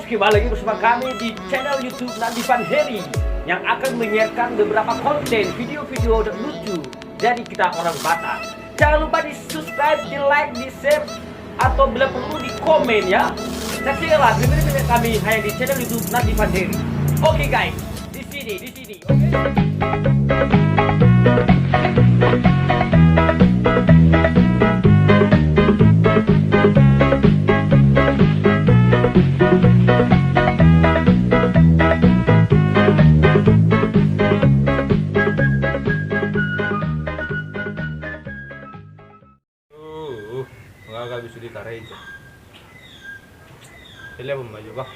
kembali lagi bersama kami di channel YouTube Nadivan Heri yang akan menyiarkan beberapa konten video-video lucu dari kita orang Batak. Jangan lupa di subscribe, di like, di share, atau bila perlu di komen ya. Saksikanlah video-video kami hanya di channel YouTube Nadivan Heri. Oke guys, di sini. Gagal bisa ditarik. Pilih apa maju bah?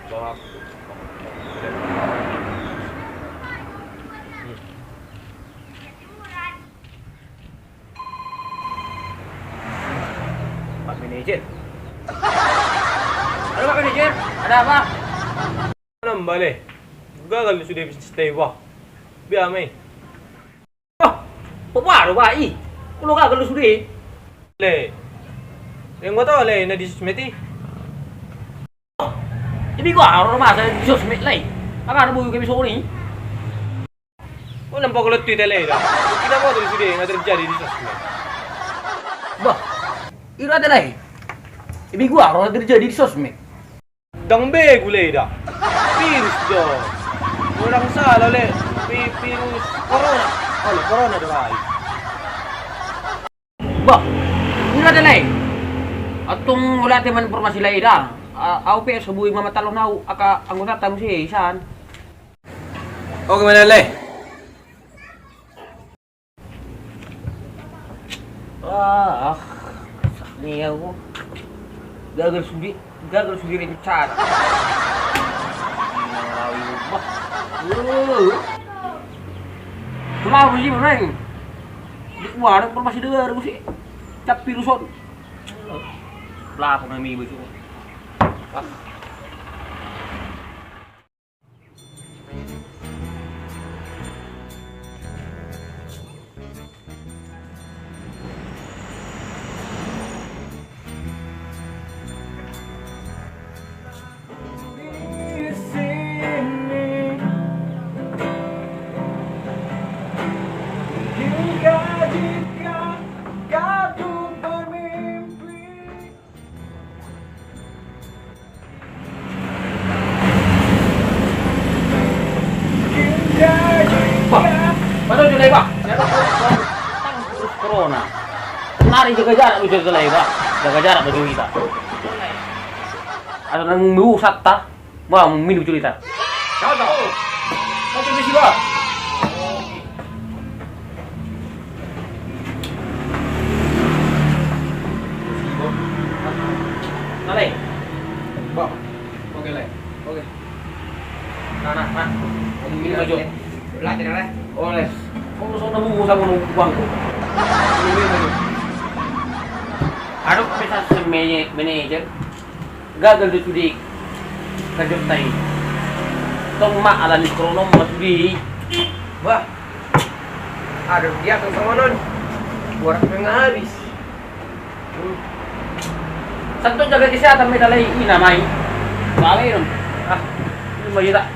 Bawa. Pak Manajer. Halo Pak Manajer, ada apa? Mana balik? Gagal sudah bisa stay bah. Biar mai. Oh, baru Pak. Kalau gagal sudah. Le. Yang gua tahu le na di sosmed. Jadi gua orang masa di sosmed lain. Apa ada buku kami sore ni? Oh nampak kalau tweet le dah. Kita mau terus sudah yang terjadi di sosmed. Bah, itu ada lain. Ibi gua orang terjadi di sosmed. Dang be gule dah. Virus dah. Orang salah le. Virus corona. Oh, corona dah baik. Bah, ini ada lain. Atong wala teman informasi lain dah. Aku pe sebuah mama talon nau aka anggota tamu si Isan. Oh kemana le? Ni aku gagal sudi rencana. Bah, kenapa sih meneng? Di luar informasi dengar aku sih. Cap viruson. Belakang kami begitu. Betul juga Pak. Tang virus corona. Mari jaga jarak lu jaga lagi Pak. Jaga jarak bagi kita. Ada nang musat ta? Wah, minum cerita. Ciao. Kau pergi Pak. Nalai. Pak. Oke le. Oke. Nah. Minum aja. Belajar lah. Oleh. Kung gusto na mo sa mga bangko. Ano pa sa manager? Gagal dito di kajot tayo. Itong maalan ni Kronom masudi. Wah. Aduh, dia ke sama non. Buat tengah habis. Santo jaga kesehatan may dalay inamay. Bakit yun? Ini magita.